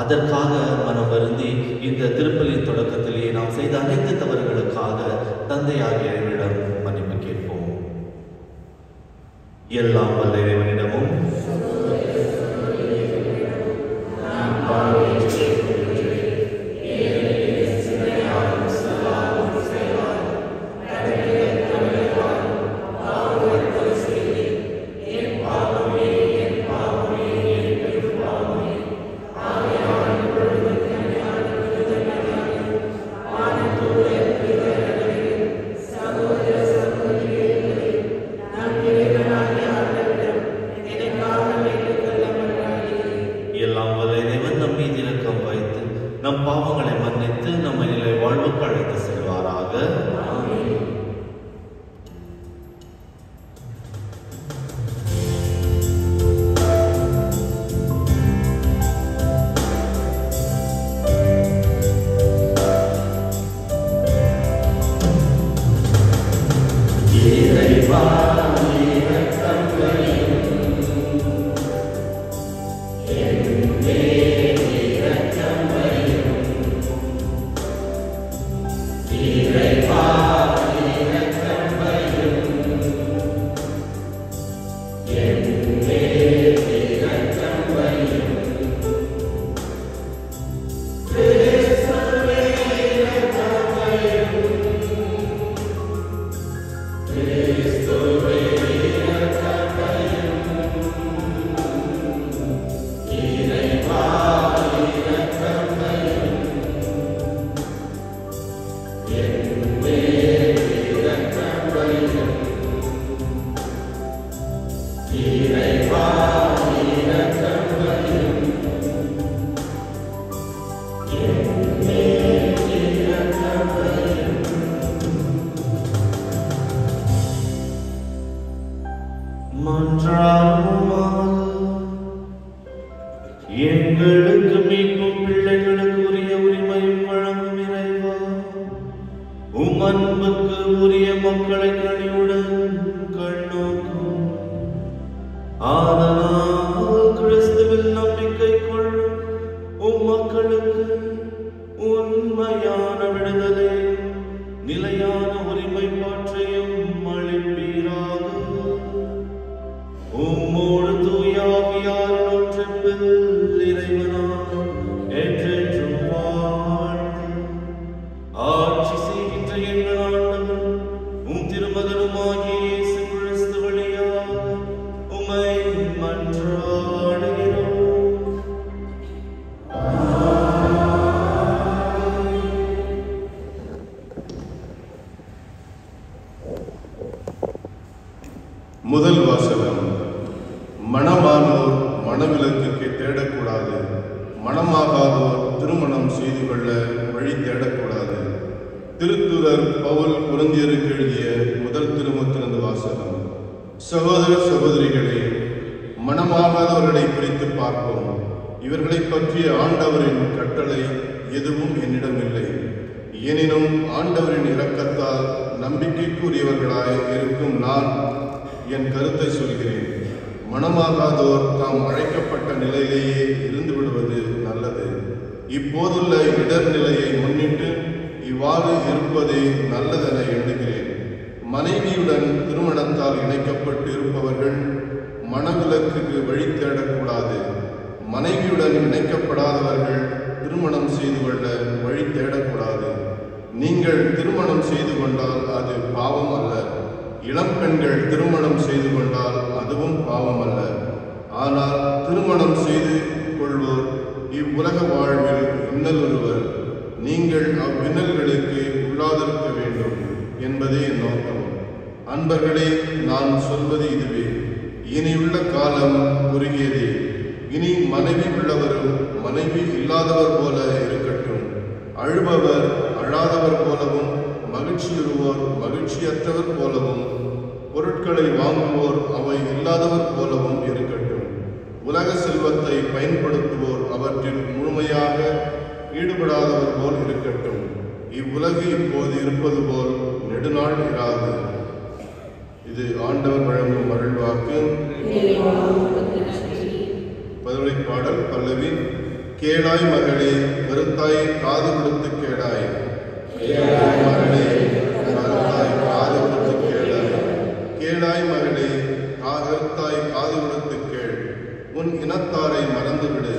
அதற்காக மனம் வருந்தி இந்த திருப்பலியின் தொடக்கத்திலேயே நாம் செய்த அனைத்து தவறுகளுக்காக தந்தையாகிய இறைவனிடம் மன்னிப்பு கேட்போம். எல்லாம் வல்ல இறைவனிடமும் எங்களுக்கு மீட்கும் பிள்ளைகளுக்கு உரிய உரிமையும் வழங்கும் இறைவா, உம் அன்புக்கு உரிய மக்களை கனிவுடன் கண்ணோக்கும். ஆதலால் கிறிஸ்துவில் நம்பிக்கை கொள்ளும் உம் மக்களுக்கு உண்மையான விடுதலை நிலையான உரிமை பாற்றையும் அளிப்பீராக. உம்மோடு தூயாவியார் ஒன்றிப்பில் இறைவனார் என்றென்றும் வாழ்ந்து ஆட்சி செய்கின்ற எங்கள் ஆண்டவர் உம் திருமகனுமாகிய இயேசு கிறிஸ்து வழியாக உம்மை மன்றாடுகிறோம். முதல் வாசகம். மணமானோர் மணவிலக்குக்கு தேடக்கூடாது, மணமாகாதோர் திருமணம் செய்து கொள்ள வழி தேடக்கூடாது. திருத்தூதர் பவுல் கொரிந்தியருக்கு எழுதிய முதல் திருமுகத்திலிருந்து வாசகம். சகோதர சகோதரிகளே, மணமாகாதவர்களை குறித்து பார்ப்போம். இவர்களை பற்றிய ஆண்டவரின் கட்டளை எதுவும் என்னிடம் இல்லை. எனினும் ஆண்டவரின் இரக்கத்தால் நம்பிக்கைக்குரியவர்களாய் இருக்கும் நான் என் கருத்தை சொல்கிறேன். மணமாகாதோர் தாம் அழைக்கப்பட்ட நிலையிலேயே இருந்து விடுவது நல்லது. இப்போதுள்ள இடர் நிலையை முன்னிட்டு இவ்வாறு இருப்பதே நல்லதென எண்ணுகிறேன். மனைவியுடன் திருமணத்தால் இணைக்கப்பட்டு இருப்பவர்கள் மணவிலக்குக்கு வழி தேடக்கூடாது. மனைவியுடன் இணைக்கப்படாதவர்கள் திருமணம் செய்து கொள்ள வழி தேடக்கூடாது. நீங்கள் திருமணம் செய்து கொண்டால் அது பாவம் அல்ல. இளம் பெண்கள் திருமணம் செய்து கொண்டால் அதுவும் பாவம் அல்ல. ஆனால் திருமணம் செய்து கொள்வோர் இவ்வுலக வாழ்வில் இன்னலுறுவர். நீங்கள் அவ்வின்னல்களுக்கு உள்ளாதிருக்க வேண்டும் என்பதே என் நோக்கம். அன்பர்களே, நான் சொல்வது இதுவே. இனியுள்ள காலம் குறுகியதே. இனி மனைவி உள்ளவரும் மனைவி இல்லாதவர் போல இருக்கட்டும். அழுபவர் அழாதவர் போலவும், மகிழ்ச்சியுறுவோர் மகிழ்ச்சியற்றவர் போலவும், பொருட்களை வாங்குவோர் அவை இல்லாதவர் போலவும் இருக்கட்டும். உலக செல்வத்தை பயன்படுத்துவோர் அவற்றில் முழுமையாக ஈடுபடாதவர் போல் இருக்கட்டும். இவ்வுலகு இப்போது இருப்பது போல் நெடுநாள் இராது. இது ஆண்டவர் வழங்கும் அருள்வாக்கு. பதிலுரை பாடல் பல்லவி. கேளாய் மகளே, கருத்தாய் காது கொடுத்து கேளாய். மகளே, கருத்தாய் காது கொடுத்து கேளாய். கேளாய் மகளே, கருத்தாய் காது கொடுத்து கேள். உன் இனத்தாரை மறந்துவிடு,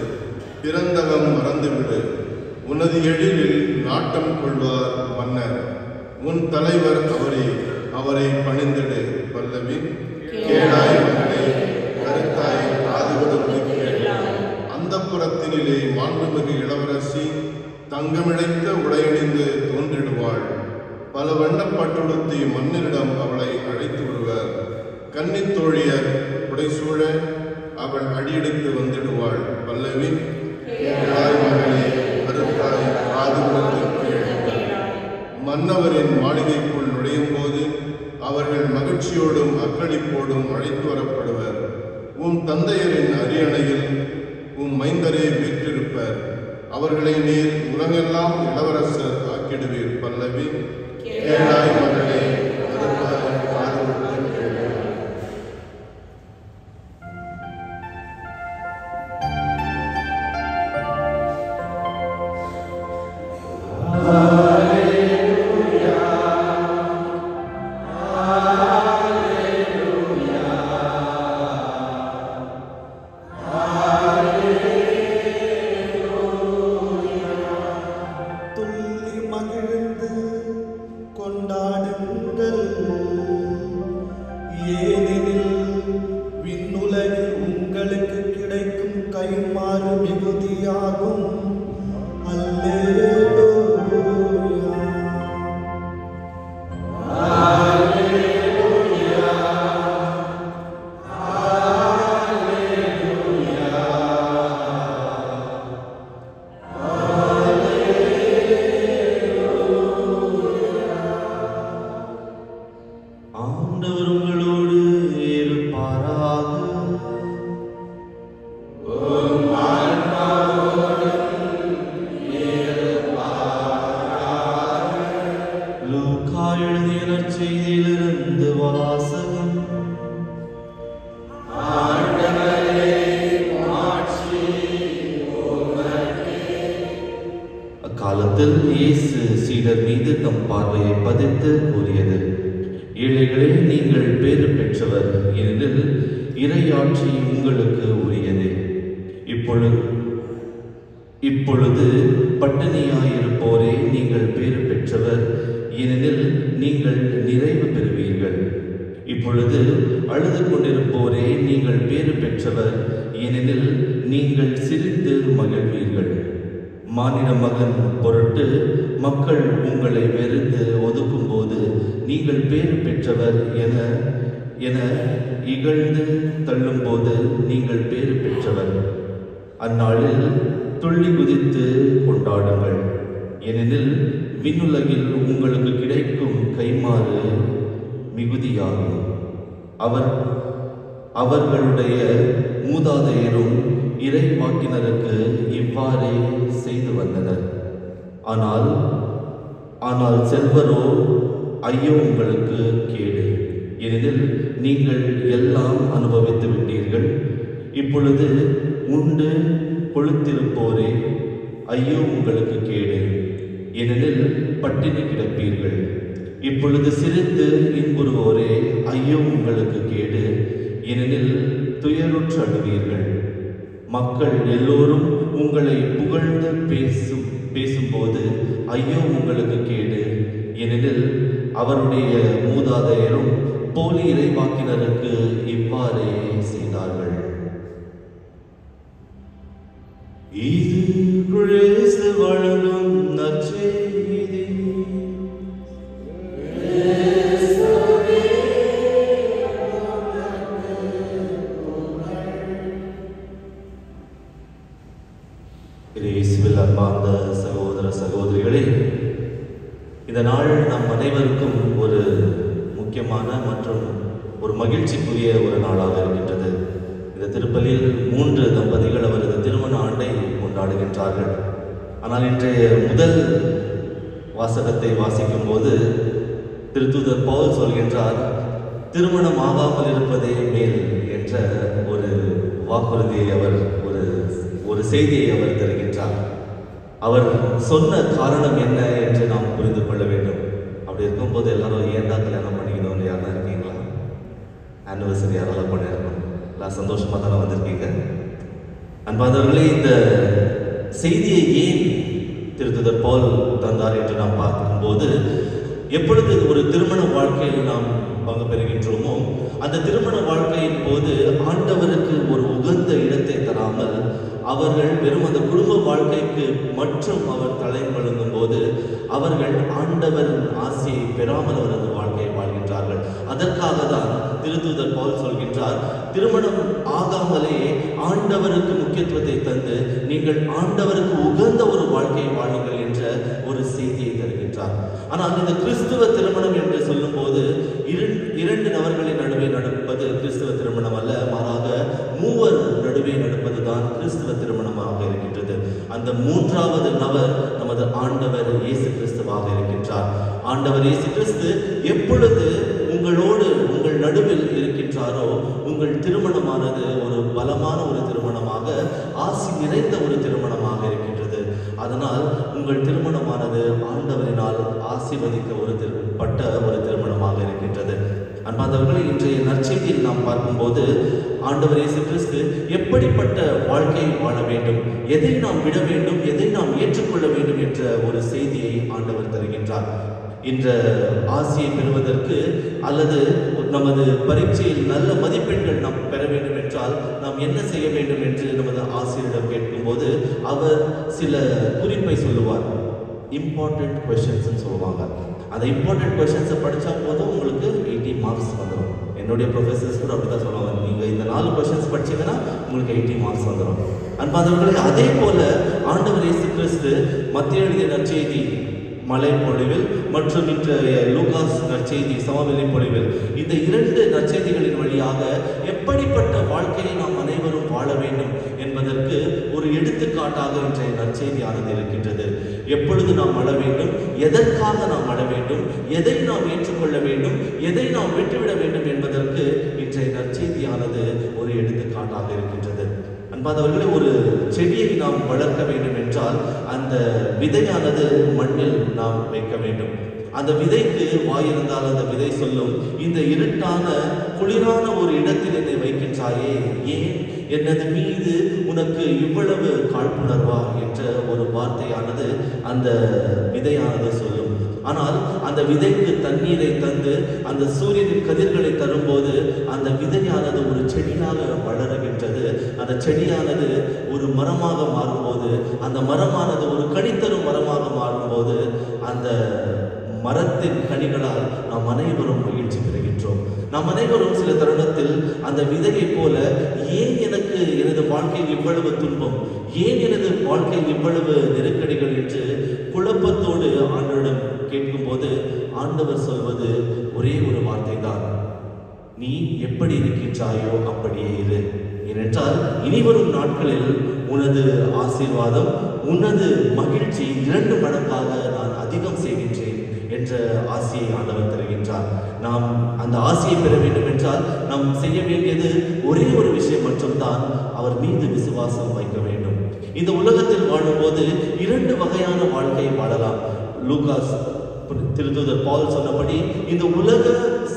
பிறந்தகம் மறந்துவிடு. உனது எழிலில் நாட்டம் கொள்வார் மன்னர். உன் தலைவர் அவரே, அவரை பணிந்திடு. பல்லவி. கேளாய் மகளே, கருத்தாய் காது கொடுத்து கேள். அந்தப்புறத்தினிலே மாண்புமிகு இளவரசி தங்கமிழைத்த உடையணிந்து தோன்றிடுவாள். பல வண்ணப்பட்டுடுத்தி மன்னரிடம் அவளை அழைத்து விடுவர். கன்னித்தோழியர் புடைசூழ அவள் அடியெடுத்து வந்திடுவாள். பல்லவி. கேளாய் மகளே, கருத்தாய் காது கொடுத்து கேள். மன்னவரின் மாளிகைக்குள் நுழையும் போது அவர்கள் மகிழ்ச்சியோடும் அக்களிப்போடும் அழைத்து வரப்படுவர். உம் தந்தையரின் அரியணையில் உம் மைந்தரே வீற்றிருப்பர். அவர்களை நீர் உலகெல்லாம் இளவரசர் ஆக்கிடுவீர். பல்லவி. கேளாய் மகளே, கருத்தாய் காது கொடுத்து கேள். துள்ளி மகிழ்ந்து கொண்டாடுங்கள். ஏனெனில் விண்ணுலகில் உங்களுக்கு கிடைக்கும் கைமாறு மிகுதியாகும். அல்லேலூயா. அக்காலத்தில் இயேசு சீடர் மீது தம் பார்வையை பதித்து கூறியது, ஏழைகளே, நீங்கள் பேறு பெற்றவர், ஏனெனில் இறையாட்சி உங்களுக்கு உரியதே. இப்பொழுது பட்டினியாயிருப்போரே, நீங்கள் பேறு பெற்றவர், ஏனெனில் நீங்கள் நிறைவு பெறுவீர்கள். இப்பொழுது அழுது கொண்டிருப்போரே, நீங்கள் பேறு பெற்றவர், ஏனெனில் நீங்கள் சிரித்து மகிழ்வீர்கள். மானிட மகன் பொருட்டு மக்கள் உங்களை வெறுத்து ஒதுக்கும் போது நீங்கள் பேறு பெற்றவர் என இகழ்ந்து தள்ளும் போது நீங்கள் பேறு பெற்றவர். அந்நாளில் துள்ளி குதித்து கொண்டாடுங்கள், ஏனெனில் விண்ணுலகில் உங்களுக்கு கிடைக்கும் கைமாறு மிகுதியாகும். அவர்களுடைய மூதாதையரும் இறைவாக்கினருக்கு இவ்வாறே செய்து வந்தனர். ஆனால் செல்வரோ ஐயோ உங்களுக்கு கேடு, ஏனெனில் நீங்கள் எல்லாம் அனுபவித்து விட்டீர்கள். இப்பொழுது உண்டு கொழுத்திருப்போரே, ஐயோ உங்களுக்கு கேடு, ஏனெனில் பட்டினி கிடப்பீர்கள். இப்பொழுது சிரித்து இன்புறுவோரே, ஐயோ உங்களுக்கு கேடு, ஏனெனில் துயருற்று அழுவீர்கள். மக்கள் எல்லோரும் உங்களை புகழ்ந்து பேசும்போது ஐயோ உங்களுக்கு கேடு, ஏனெனில் அவருடைய மூதாதையரும் போலி இறைவாக்கினருக்கு இவ்வாறே செய்தார்கள். இது கிறிஸ்து வழங்கும் நற்செய்தி. இயேசுவில் அன்பார்ந்த சகோதர சகோதரிகளே, இந்த நாள் நம் அனைவருக்கும் ஒரு முக்கியமான மற்றும் ஒரு மகிழ்ச்சிக்குரிய ஒரு நாளாக இருக்கின்றது. இந்த திருப்பலியில் 3 தம்பதிகள் அவரது திருமண ஆண்டை கொண்டாடுகின்றார்கள். ஆனால் இன்றைய முதல் வாசகத்தை வாசிக்கும் போது திருத்தூதர் பவுல் சொல்கின்றார், திருமணம் ஆகாமல் இருப்பதே மேல் என்ற ஒரு வாக்குறுதியை ஒரு செய்தியை அவர் தருகின்றார். அவர் சொன்ன காரணம் என்ன என்று நாம் புரிந்து கொள்ள வேண்டும். அப்படி இருக்கும்போது எல்லாரும் ஏன்டா கல்யாணம் பண்ணிக்கணும் யாரெல்லாம் இருக்கீங்களா? ஆனிவர்சரி யாரெல்லாம் பண்ணிருக்கோம்? எல்லாம் சந்தோஷமா தானே வந்திருக்கீங்க. அன்பாதவர்களே, இந்த செய்தியை ஏன் திருத்தூதர் பவுல் தந்தார் என்று நாம் பார்க்கும்போது, எப்பொழுது ஒரு திருமண வாழ்க்கையில் நாம் பங்கு பெறுகின்றோமோ அந்த திருமண வாழ்க்கையின் போது ஆண்டவருக்கு ஒரு உகந்த இடத்தை தராமல் அவர்கள் வெறும் அந்த குடும்ப வாழ்க்கைக்கு மற்றும் அவர் தலை வழங்கும் போது அவர்கள் ஆண்டவரின் ஆசையை பெறாமல் அவரது வாழ்க்கையை வாழ்கின்றார்கள். அதற்காக தான் திருத்தூதர் பவுல் சொல்கின்றார், திருமணம் ஆகாமலே ஆண்டவருக்கு முக்கியத்துவத்தை தந்து நீங்கள் ஆண்டவருக்கு உகந்த ஒரு வாழ்க்கையை வாழுங்கள் என்ற ஒரு செய்தியை தருகின்றார். ஆனால் இந்த கிறிஸ்துவ திருமணம் என்று சொல்லும் போது இரண்டு நபர்களின் நடுவே நடப்பது கிறிஸ்துவ திருமணம் அல்ல, மாறாக மூவர் நடுவே நடப்பது தான் கிறிஸ்துவ திருமணமாக இருக்கின்றது. அந்த மூன்றாவது நபர் நமது ஆண்டவர் இயேசு கிறிஸ்துவாக இருக்கின்றார். ஆண்டவர் இயேசு கிறிஸ்து எப்பொழுது உங்களோடு உங்கள் நடுவில் இருக்கின்றாரோ உங்கள் திருமணமானது ஒரு பலமான ஒரு திருமணமாக, ஆசி நிறைந்த ஒரு திருமணமாக இருக்கின்றது. அதனால் உங்கள் திருமணமானது ஆண்டவரினால் ஆசீர்வதிக்கப்பட்ட ஒரு திருமணமாக இருக்கின்றது. அன்பார்ந்தவர்களை, இன்றைய நற்செய்தியில் நாம் பார்க்கும்போது ஆண்டவர் இயேசு கிறிஸ்து எப்படிப்பட்ட வாழ்க்கையை வாழ வேண்டும், எதை நாம் விட வேண்டும், எதை நாம் ஏற்றுக்கொள்ள வேண்டும் என்ற ஒரு செய்தியை ஆண்டவர் தருகின்றார். என்ற ஆசையை பெறுவதற்கு அல்லது நமது பரீட்சையில் நல்ல மதிப்பெண்கள் நாம் பெற வேண்டும் என்றால் நாம் என்ன செய்ய வேண்டும் என்று நமது ஆசிரியரிடம் கேட்கும்போது அவர் சில குறிப்பை சொல்லுவார். இம்பார்ட்டன்ட் கொஸ்டின்ஸ் சொல்லுவாங்க. அந்த இம்பார்ட்டன்ட் கொஸ்டின்ஸை படித்தா போதும் உங்களுக்கு 80 மார்க்ஸ் வந்துடும். என்னுடைய ப்ரொஃபஸர்ஸ் கூட அப்படி தான் சொல்லுவாங்க. நீங்கள் இந்த 4 கொஸ்டின்ஸ் படிச்சீங்கன்னா உங்களுக்கு 80 மார்க்ஸ் வந்துடும். அன்பாதவர்களே, அதே போல ஆண்டவர் இயேசு கிறிஸ்து மத்திய எழுதிய நற்செய்தி மலை பொழிவில் மற்றும் இன்றைய லூகாஸ் நற்செய்தி சமவெளி பொழிவில், இந்த 2 நற்செய்திகளின் வழியாக எப்படிப்பட்ட வாழ்க்கையை நாம் அனைவரும் வாழ வேண்டும் என்பதற்கு ஒரு எடுத்துக்காட்டாக இன்றைய நற்செய்தியானது இருக்கின்றது. எப்பொழுது நாம் வாழ வேண்டும், எதற்காக நாம் வாழ வேண்டும், எதை நாம் ஏற்றுக்கொள்ள வேண்டும், எதை நாம் விட்டுவிட வேண்டும் என்பதற்கு இன்றைய நற்செய்தியானது ஒரு எடுத்துக்காட்டாக இருக்கின்றது. அன்பாதவர்களே, ஒரு செடியை நாம் வளர்க்க வேண்டும் என்றால் அந்த விதையானது மண்ணில் நாம் வைக்க வேண்டும். அந்த விதைக்கு வாயிருந்தால் அந்த விதை சொல்லும், இந்த இருட்டான குளிரான ஒரு இடத்தில் என்னை வைக்கின்றாயே, ஏன் எனது மீது உனக்கு இவ்வளவு காழ்ப்புணர்வா என்ற ஒரு வார்த்தையானது அந்த விதையானது சொல்லும். ஆனால் அந்த விதைக்கு தண்ணீரை தந்து அந்த சூரியனின் கதிர்களை தரும்போது அந்த விதையானது ஒரு செடியாக வளருகின்றது. அந்த செடியானது ஒரு மரமாக மாறும்போது, அந்த மரமானது ஒரு கனித்தரும் மரமாக மாறும்போது அந்த மரத்தின் கனிகளால் நாம் அனைவரும் மகிழ்ச்சி பெறுகின்றோம். நாம் அனைவரும் சில தருணத்தில் அந்த விதையை போல, ஏன் எனக்கு எனது வாழ்க்கையில் இவ்வளவு துன்பம், ஏன் எனது வாழ்க்கையில் இவ்வளவு நெருக்கடிகள் என்று குழப்பத்தோடு ஆண்டவரிடம் கேட்கும்போது ஆண்டவர் சொல்வது ஒரே ஒரு வார்த்தை தான், நீ எப்படி இருக்கின்றாயோ அப்படியே இரு. ஏனென்றால் இனிவரும் நாட்களில் உனது ஆசீர்வாதம், உனது மகிழ்ச்சி 2 மடங்காக நான் அதிகம் செய்கின்றேன் என்ற ஆசையை ஆண்டவர் தருகின்றார். நாம் அந்த ஆசையை பெற வேண்டும் என்றால் நாம் செய்ய வேண்டியது ஒரே ஒரு விஷயம் மட்டும்தான், அவர் மீது விசுவாசம் வைக்க வேண்டும். இந்த உலகத்தில் வாழும்போது 2 வகையான வாழ்க்கையை வாழலாம். லூகாஸ் திருத்தூதர் பவுல் சொன்னபடி இந்த உலக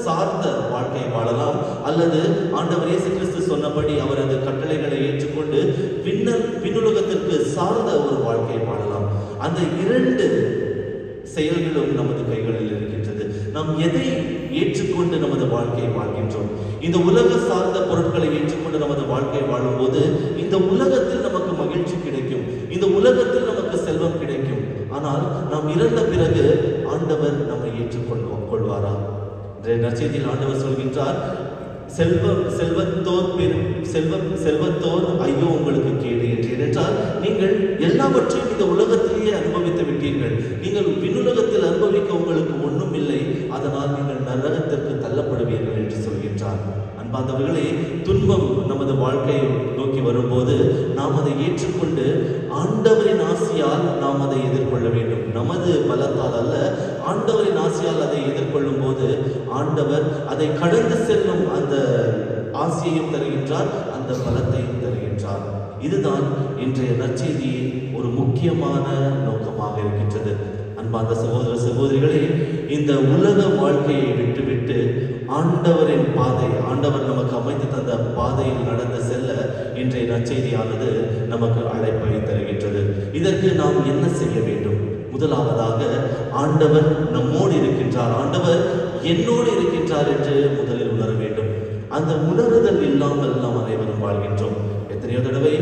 சார்ந்த வாழ்க்கையை வாழலாம், அல்லது ஆண்டவர் இயேசு கிறிஸ்து சொன்னபடி அவரது கட்டளைகளை ஏற்றுக்கொண்டு விண்ணுலகத்திற்கு சார்ந்த ஒரு வாழ்க்கையை வாழலாம். அந்த 2 செயல்களும் நமது கைகளில் இருக்கின்றது. நாம் எதை ஏற்றுக்கொண்டு நமது வாழ்க்கையை வாழ்கின்றோம்? இந்த உலக சார்ந்த பொருட்களை ஏற்றுக்கொண்டு நமது வாழ்க்கையை வாழும்போது இந்த உலகத்தில் நமக்கு மகிழ்ச்சி கிடைக்கும், இந்த உலகத்தில் நமக்கு செல்வம் கிடைக்கும். ஆனால் நாம் இறந்த பிறகு ஆண்டவர் நம்மை ஏற்றுக்கொள்வாரா? நற்செய்தியில் ஆண்டவர் சொல்கின்றார், செல்வத்தோர் ஐயோ உங்களுக்கு கேடு என்று. ஏனென்றால் நீங்கள் எல்லாவற்றையும் இந்த உலகத்திலேயே அனுபவித்து விட்டீர்கள். நீங்கள் விண்ணுலகத்தில் அனுபவிக்க உங்களுக்கு ஒன்றும் இல்லை, அதனால் நீங்கள் நரகத்திற்கு தள்ளப்படுவீர்கள் என்று சொல்கின்றார். அன்பார்ந்தவர்களே, துன்பம் நமது வாழ்க்கையை நோக்கி வரும்போது நாம் அதை ஏற்றுக்கொண்டு ஆண்டவரின் ஆசியால் நாம் அதை எதிர்கொள்ள வேண்டும். நமது பலத்தால் அல்ல, ஆண்டவரின் ஆசியால் அதை எதிர்கொள்ளும் போது ஆண்டவர் அதை கடந்து செல்லும் அந்த ஆசியையும் தருகின்றார், அந்த பலத்தையும் தருகின்றார். இதுதான் இன்றைய நற்செய்தியின் ஒரு முக்கியமான நோக்கமாக இருக்கின்றது. அன்பார்ந்த சகோதர சகோதரிகளே, இந்த உலக வாழ்க்கையை விட்டுவிட்டு ஆண்டவரின் பாதை, ஆண்டவர் நமக்கு அமைத்து தந்த பாதையில் நடந்து செல்ல இன்றைய நற்செய்தியானது நமக்கு அழைப்பை தருகின்றது. இதற்கு நாம் என்ன செய்ய வேண்டும்? முதலாவதாக ஆண்டவர் நம்மோடு இருக்கின்றார், ஆண்டவர் என்னோடு இருக்கின்றார் என்று முதலில் உணர வேண்டும். அந்த உணர்தல் இல்லாமல் நாம் அனைவரும் வாழ்கின்றோம். எத்தனையோ தடவை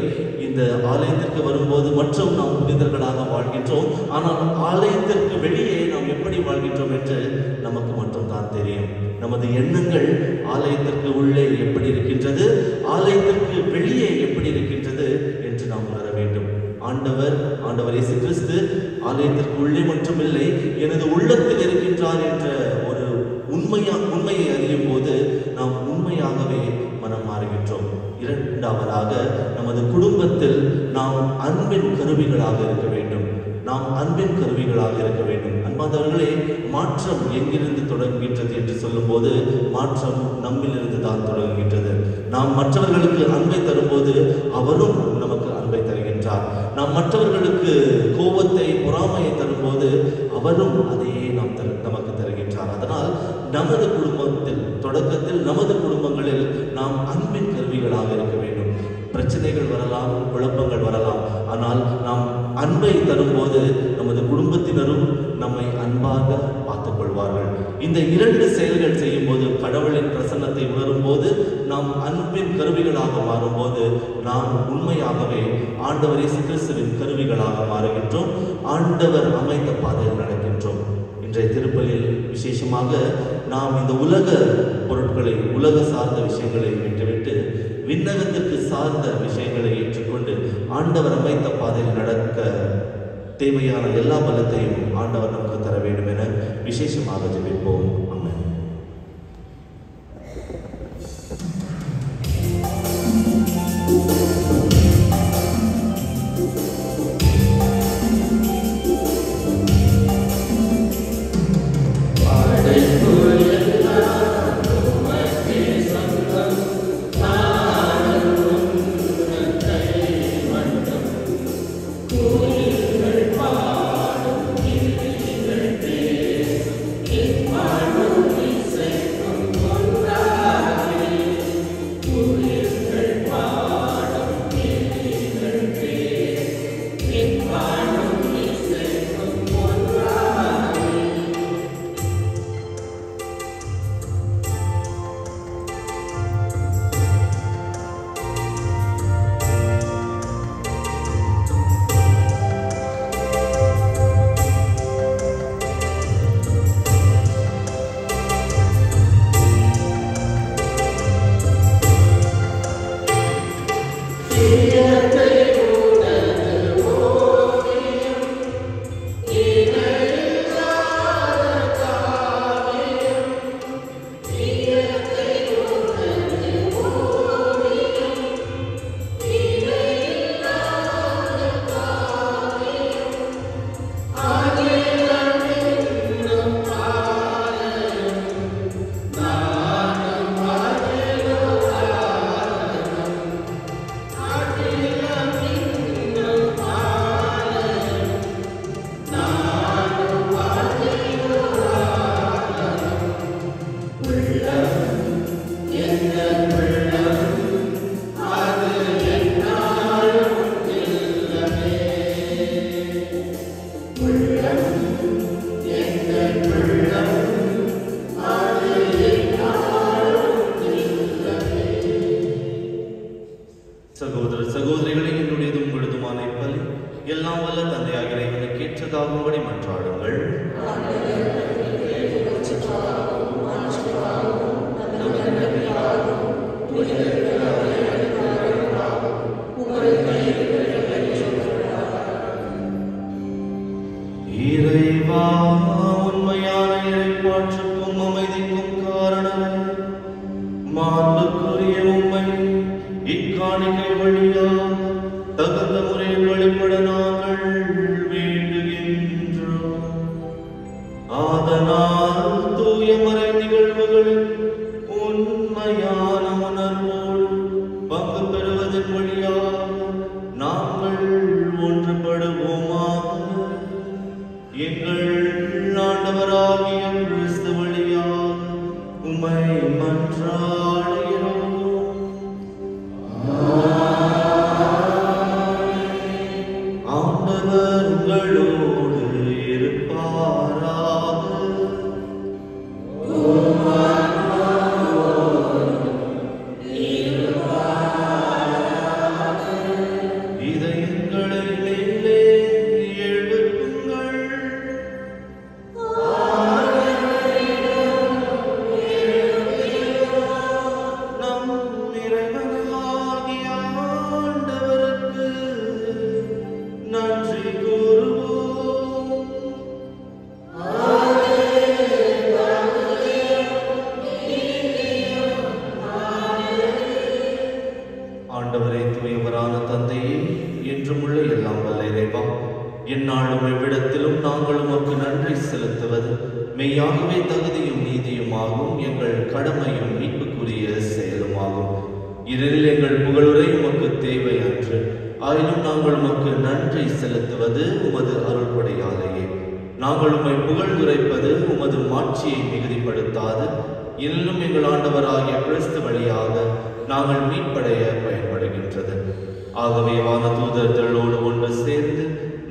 இந்த ஆலயத்திற்கு வரும்போது மற்றும் நாம் புனிதர்களாக வாழ்கின்றோம். ஆனால் ஆலயத்திற்கு வெளியே நாம் எப்படி வாழ்கின்றோம் என்று நமக்கு மட்டும் தான் தெரியும். நமது எண்ணங்கள் ஆலயத்திற்கு உள்ளே எப்படி இருக்கின்றது, ஆலயத்திற்கு வெளியே எப்படி இருக்கின்றது என்று நாம் உணர வேண்டும். ஆண்டவர் இயேசு கிறிஸ்து ஆலயத்திற்கு உள்ளே மட்டுமில்லை, எனது உள்ளத்தில் இருக்கின்றார் என்ற ஒரு உண்மையை அறியும் போது நாம் உண்மையாகவே மனம் மாறுகின்றோம். இரண்டாவதாக, நமது குடும்பத்தில் நாம் அன்பின் கருவிகளாக இருக்க வேண்டும். நாம் அன்பின் கருவிகளாக இருக்க வேண்டும். அன்பார்ந்தவர்களே, மாற்றம் எங்கிருந்து தொடங்குகின்றது என்று சொல்லும் போது மாற்றம் நம்மிலிருந்து தான் தொடங்குகின்றது. நாம் மற்றவர்களுக்கு அன்பை தரும்போது அவரும் நமக்கு அன்பை தருகின்றார். நாம் மற்றவர்களுக்கு கோபத்தை, பொறாமையை தரும்போது அவரும் அதையே நமக்கு தருகின்றார். அதனால் நமது குடும்பத்தில், தொடக்கத்தில் நமது குடும்பங்களில் நாம் அன்பின் கருவிகளாக இருக்க வேண்டும். பிரச்சனைகள் வரலாம், குழப்பங்கள் வரலாம், ஆனால் நாம் அன்பை தரும்போது நமது குடும்பத்தினரும் நம்மை அன்பாக பார்த்துக் கொள்வார்கள். இந்த இரண்டு செயல்கள் செய்யும் போது, கடவுளின் பிரசன்னத்தை உணரும் போது, நாம் அன்பின் கருவிகளாக மாறும்போது, நாம் உண்மையாகவே ஆண்டவர் இயேசு கிறிஸ்துவின் கருவிகளாக மாறுகின்றோம். ஆண்டவர் அமைந்த பாதையில் நடக்கின்றோம். இன்றைய திருப்பலியில் விசேஷமாக நாம் இந்த உலக பொருட்களை, உலக சார்ந்த விஷயங்களை விட்டுவிட்டு விண்ணகத்திற்கு சார்ந்த விஷயங்களை ஏற்றுக்கொண்டு ஆண்டவர் அமைத்த பாதையில் நடக்க தேவையான எல்லா பலத்தையும் ஆண்டவர் நமக்கு தர வேண்டும் என விசேஷமாக ஜெபிப்போம். ஆமென்.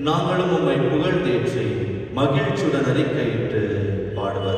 நாங்களும் உம்மை புகழ்ந்தேற்றி மகிழ்ச்சியுடன் அறிக்கையிட்டு பாடுவோம்.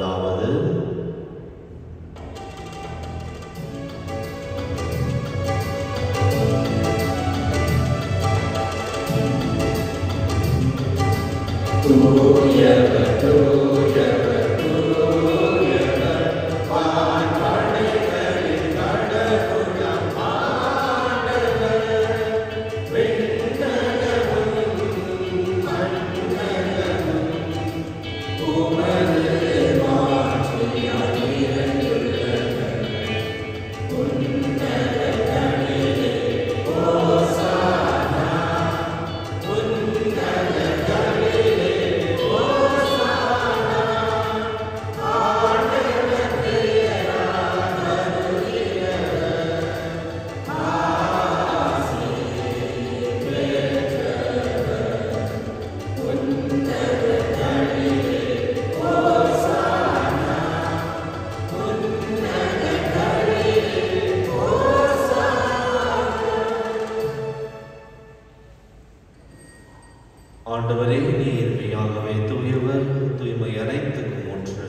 ஆண்டவரே, நீர் மெய்யாகவே தூயவர், தூய்மை அனைத்துக்கும் ஒன்று.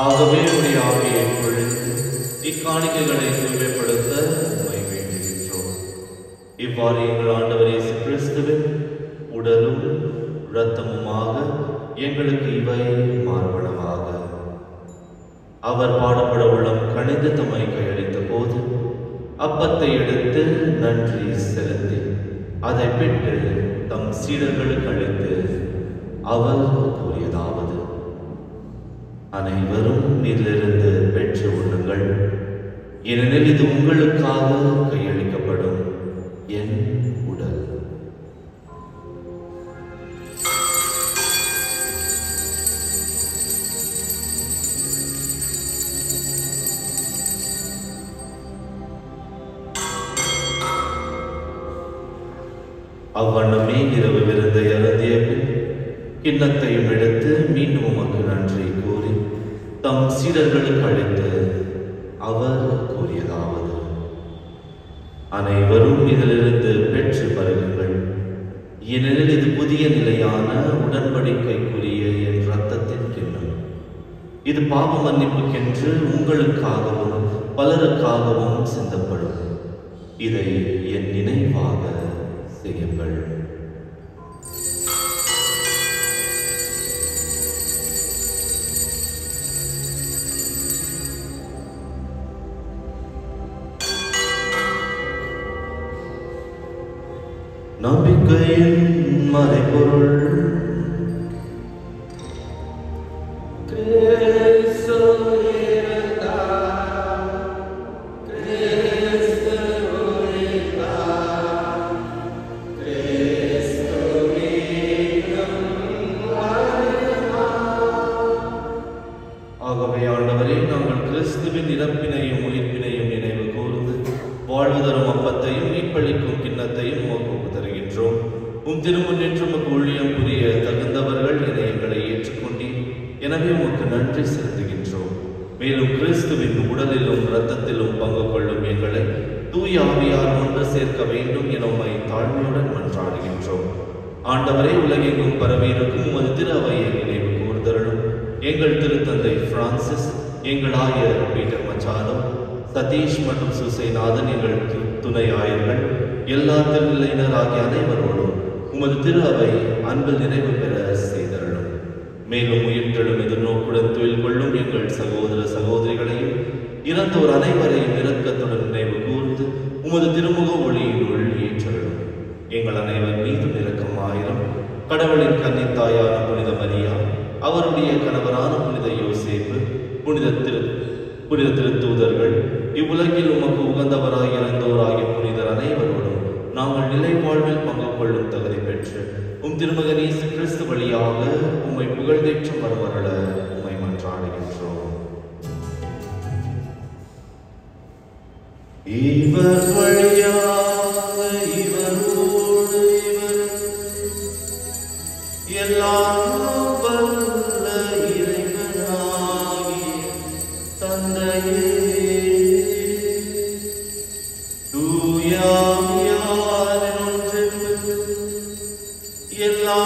ஆகவே உடைய ஆவியை பொழிந்து இக்காணிக்கைகளை தூய்மைப்படுத்த உம்மை வேண்டுகின்றோம். இவ்வாறு எங்கள் ஆண்டவர் இயேசு கிறிஸ்துவின் உடலும் இரத்தமுமாக எங்களுக்கு இவை மாறுபடவாக. அவர் பாடுபட உள்ளம் கணிந்து தம்மை கையளித்த போது அப்பத்தை எடுத்து நன்றி செலுத்தி அதை பெற்று தம் சீடர்களுக்கு அளித்து அவர் கூறியதாவது: அனைவரும் இதிலிருந்து பெற்று உண்ணுங்கள், ஏனெனில் இது உங்களுக்காக கையளிக்கப்படும் என் உடல். அவ்வண்ணமே இரவு விருந்தை அருந்திய பின் கிண்ணத்தையும் எடுத்து மீண்டும் உமக்கு நன்றி கூறி தம் சீடர்களுக்கு அளித்து அவர் கூறியதாவது: அனைவரும் இதிலிருந்து பெற்று பருகுங்கள், ஏனெனில் இது புதிய நிலையான உடன்படிக்கைக்குரிய என் இரத்தத்தின் கிண்ணம். இது பாவ மன்னிப்புக்கென்று உங்களுக்காகவும் பலருக்காகவும் சிந்தப்படும். இதை என் நினைவாக செய்யுங்கள். நம்பிக்கையின் மறைபொருள் ஆகவே ஆண்டவரே, நாங்கள் கிறிஸ்துவின் இறப்பினையும் உயிர்ப்பினையும் நினைவு கூர்ந்து வாழ்வு தரும் அப்பத்தையும் மீட்பளிக்கும் கிண்ணத்தையும் உமக்கு ஒப்புத் தருகின்றோம். உம் திருமுன் நின்று உமக்கு ஊழியம் புரிய தகுந்தவர்கள் என எங்களை ஏற்றுக்கொண்டீர். எனவே உமக்கு நன்றி செலுத்துகின்றோம். மேலும் கிறிஸ்துவின் உடலிலும் இரத்தத்திலும் பங்கு கொள்ளும் எங்களை தூய ஆவியார் ஒன்று சேர்க்க வேண்டும் என உம்மை தாழ்மையுடன் மன்றாடுகின்றோம். ஆண்டவரே, உலகெங்கும் பரவியிருக்கும் உமது திரு அவையை நினைவு கூர்ந்தருளும். எங்கள் திருத்தந்தை பிரான்சிஸ், எங்கள் ஆயர் பீட்டர் மச்சானோ, சதீஷ் மற்றும் சுசைநாதன், எங்கள் துணை ஆயர்கள், எல்லா திருநிலையினர் ஆகிய அனைவரோடும் உமது திரு அவை அன்பில் நிறைவு பெற செய்தருளும். மேலும் உயிர்த்தெழும் எதிர்நோக்குடன் தொழில் கொள்ளும் எங்கள் சகோதர சகோதரிகளையும் இறந்தோர் அனைவரையும் இரக்கத்துடன் நினைவு கூர்ந்து உமது திருமுக ஒளியினுள் ஏற்றருளும். எங்கள் அனைவர் மீதும் இரக்கமாயிரம். கடவுளின் கன்னித்தாயான புனித மரியா, அவருடைய கணவரான புனித யோசேப்பு, புனித திருத்தூதர்கள், இவ்வுலகில் உமக்கு உகந்தவராய் இறந்தோராகிய புனிதர் அனைவரோடும் நாங்கள் நிலை வாழ்வில் பங்கு கொள்ளும் தகுதி பெற்று உம் திருமகன் இயேசு கிறிஸ்து வழியாக உம்மை புகழ்ந்தேற்றம் வரவரல உம்மை மன்றாடுகின்றோம். இவர் வழியாக இவரோடு இவர் எல்லாம் வல்ல இறைவனாகிய தந்தையே, தூயாவியாரின் ஒன்றிற்கு எல்லா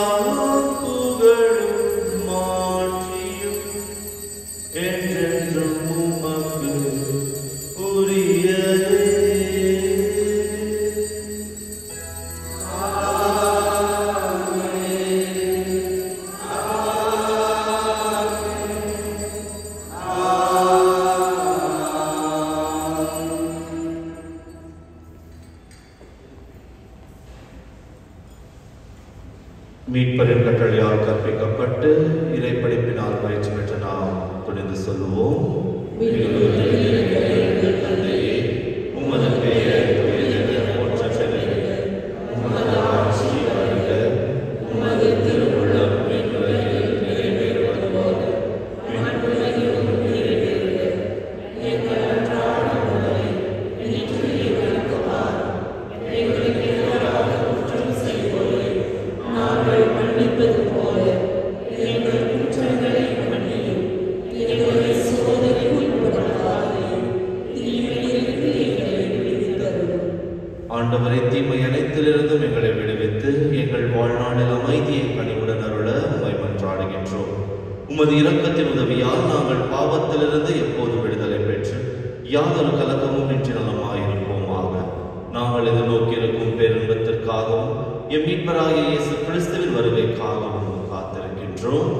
புகழும் மாற்றியும் என்றென்றும் உமக்கு உரியதே. ஆமென். சொல்லுவோம். தந்தையே, உமது பெயர் போற்றப் பெறுக. உமது ஆட்சி வருக. உமது திருவுள்ளம் விண்ணுலகில் நிறைவேறுவது போல மண்ணுலகிலும் நிறைவேறுக. எங்கள் அன்றாட உணவை இன்று எங்களுக்கு தாரும். எங்களுக்கு எதிராக குற்றம் செய்வோரை நாங்கள் மன்னிப்பது போல எங்கள் குற்றங்களை மன்னியும். எங்களை சோதனைக்கு உட்படுத்தாதேயும். தீமையிலிருந்து எங்களை விடுவித்தருளும். ஆண்டவரை, தீமை அனைத்திலிருந்தும் எங்களை விடுவித்து எங்கள் வாழ்நாளில் அமைதியை கனிவுடன் அருள உம்மை மன்றாடுகின்றோம். உமது இரக்கத்தின் உதவியால் நாங்கள் பாவத்திலிருந்து எப்போது விடுதலை பெற்று யாதொரு கலக்கமும் இன்றி நலமாயிருப்போமாக. நாங்கள் எதிர்நோக்கியிருக்கும் பேரின்பத்திற்காகவும் எம் மீட்பராகிய இயேசு கிறிஸ்துவின் வருகைக்காகவும் காத்திருக்கின்றோம்.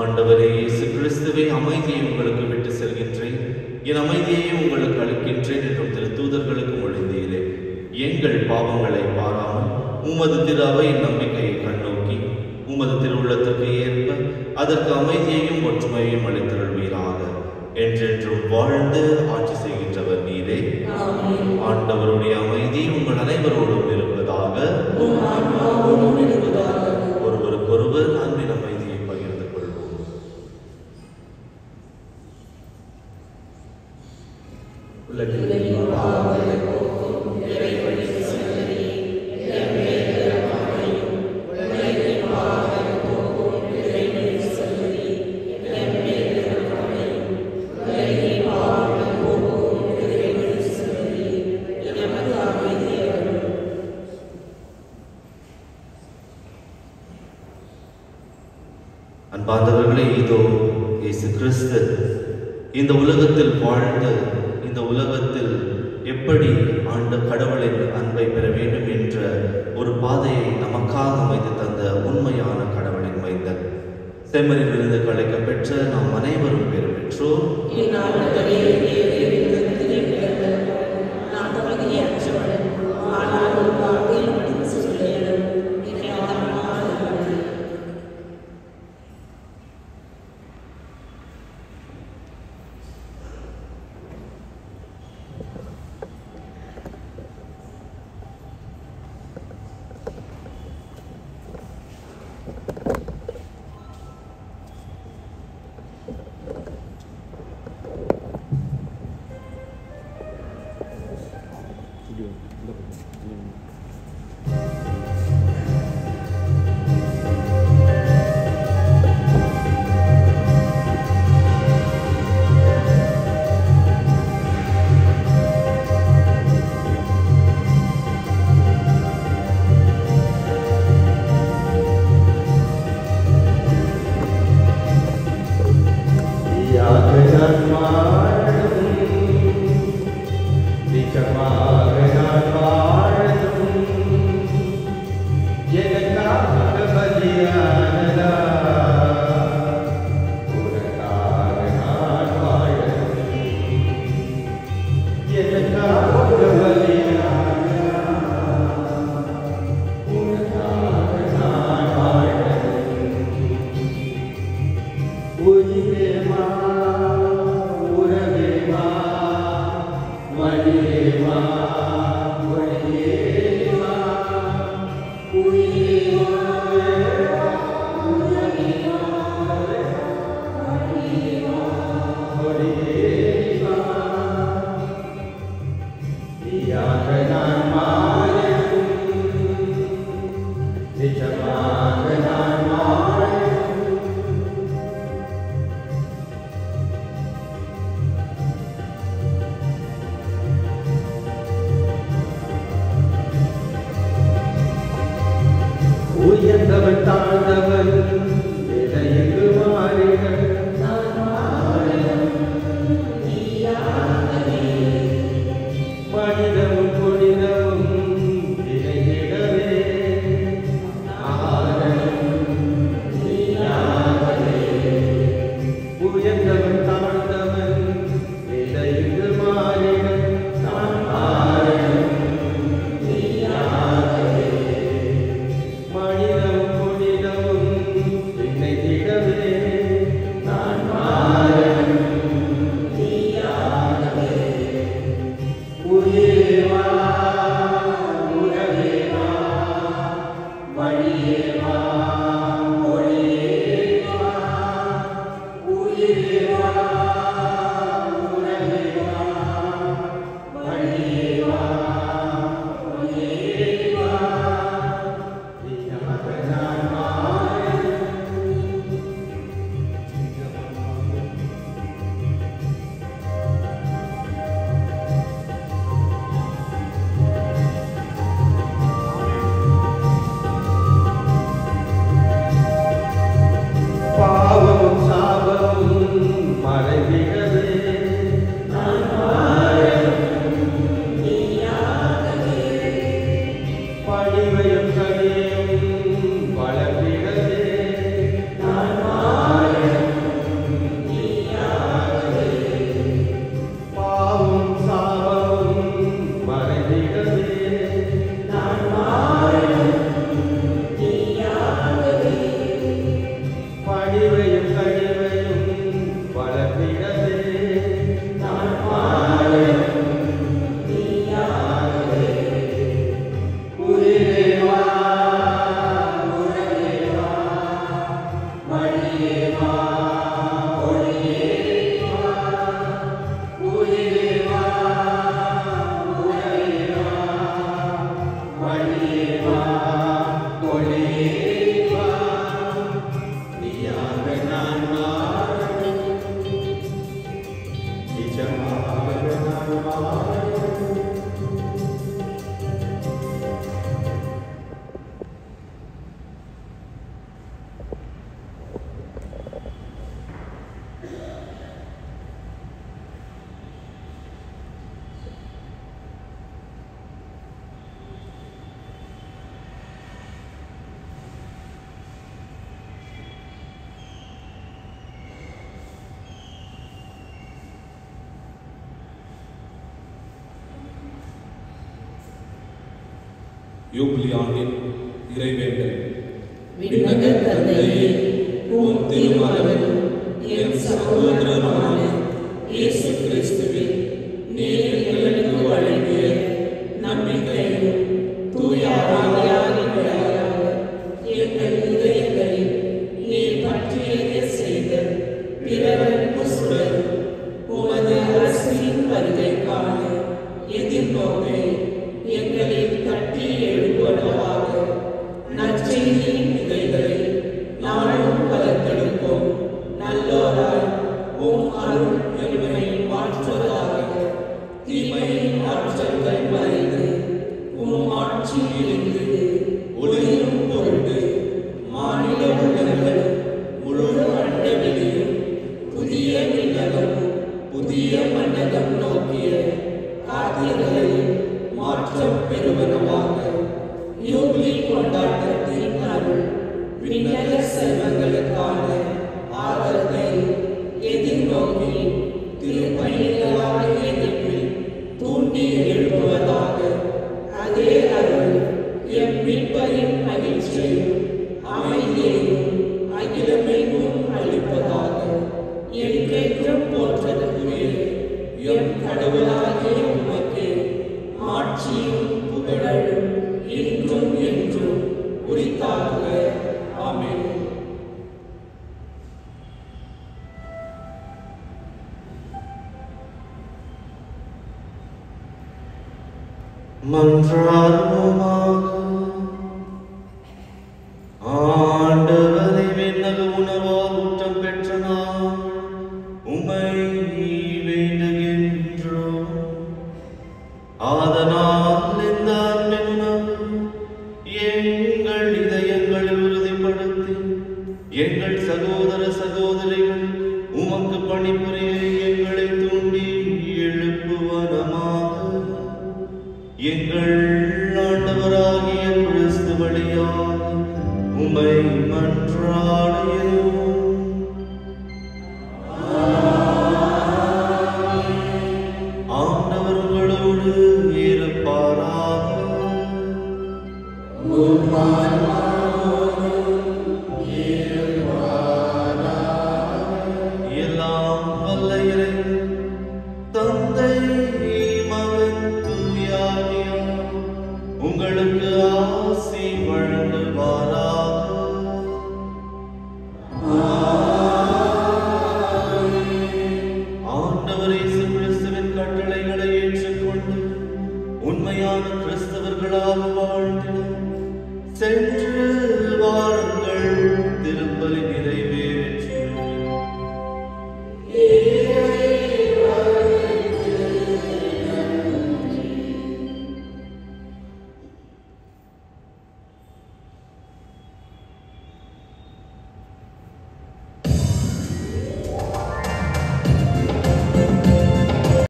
ஆண்டவரே இயேசு கிறிஸ்துவே, அமைதியை உங்களுக்கு விட்டு செல்கின்றேன், என் அமைதியையே உங்களுக்கு அளிக்கின்றேன் என்றும் திரு தூதர்களுக்கு மொழிந்தீரே. எங்கள் பாவங்களை பாராமல் உமது திரு அவையின் நம்பிக்கையை கண்ணோக்கி உமது திருவுள்ளத்திற்கு ஏற்ப அதற்கு அமைதியையும் ஒற்றுமையையும் அளித்தருள்வீராக. என்றென்றும் வாழ்ந்து ஆட்சி செய்கின்றவர் நீரே. ஆண்டவருடைய அமைதி உங்கள் அனைவரோடும் இருப்பதாக. ஒருவருக்கொருவர் அன்பின் அமைதியை பகிர்ந்து கொள்வோம். அன்பார்ந்தவர்களே, இதோ இயேசு கிறிஸ்து இந்த உலகத்தில் வாழ்ந்து இந்த உலகத்தில் எப்படி ஆண்ட கடவுளின் அன்பை பெற வேண்டும் என்ற ஒரு பாதையை நமக்காக அமைத்து தந்த உண்மையான கடவுளின் மைந்தன். செம்மறியிலிருந்து கலைக்க பெற்ற நாம் அனைவரும் பெற பெற்றோர். யூபிலி ஆண்டின் இறைவேண்டல். விண்ணக தந்தையே, உம் திருமகனும் என் சகோதரருமான இயேசு கிறிஸ்துவில் நீர் எங்களுக்கு வழங்கிய நம்பிக்கையும் தூய ஆவியாரின் வழியாக எங்கள் இதயங்களில் நீர் பற்றியேற செய்த பிறரன்பு சுடர் உமது அரசின் வருகைக்கான எதிர்நோக்கை எங்களில் தட்டி எழுப்புவதாக நற்செய்தியின் விதைகளை நாளும் வளர்த்தெடுப்போம். நல்லோராய் உம் அருள் எம்மை மாற்றுவதாக. தீமையின் ஆற்றல்கள் மறைந்து உம் ஆட்சியிலிருந்து ஒளிரும் பொருட்டு மாநில உள்ளங்களும் முழு அண்டவெளியும் புதிய விண்ணகமும் புதிய மண்டலம் நோக்கிய காத்திரங்களில் மாற்றம் பெறுவனவாக. யூபிலி கொண்டாட்டத்தின் அருள் விண்ணக செல்வங்களுக்கான ஆதரவை எதிர்நோக்கி திருப்பணிகளாக எதிர்ப்பில் தூண்டி எழுப்புவதாக. அதே அருள் எம் மீட்பரின் மகிழ்ச்சியையும் அமைதியையும் அகிலமெங்கும் அளிப்பதாக. என்றென்றும் போற்றலுக்குரிய எம் கடவுளாகிய உமக்கு ஆட்சியும் புகழும் இன்றும் என்றும் உரித்தாக. ஆமென். மன்றாடுவோமாக. ஆண்டவரை விண்ணக உணர்வால் ஊற்றம் பெற்ற நாம் உம்மை வேண்டுகின்றோம். அதனால் இந்த அன்பின் உணவு எங்கள் இதயங்களில் உறுதிப்படுத்தி எங்கள் சகோதர சகோதரிகள் உமக்கு பணிபுரிய எங்களை தூண்டி எழுப்புவனமாக. எங்கள் ஆண்டவராகிய கிறிஸ்து வழியாக உம்மை மன்றாடுகிறோம். ஆண்டவர் உங்களோடு இருப்பாராக. எல்லாம் வல்ல இறைவன் தந்தை மகன் தூய ஆவியார் உங்களுக்கு ஆசி வழங்குவாராக. ஆண்டவர் இயேசு கிறிஸ்துவின் கட்டளைகளை ஏற்றுக்கொண்டு உண்மையான கிறிஸ்தவர்களாக வாழ்ந்திட சென்று வாருங்கள். திருப்பலி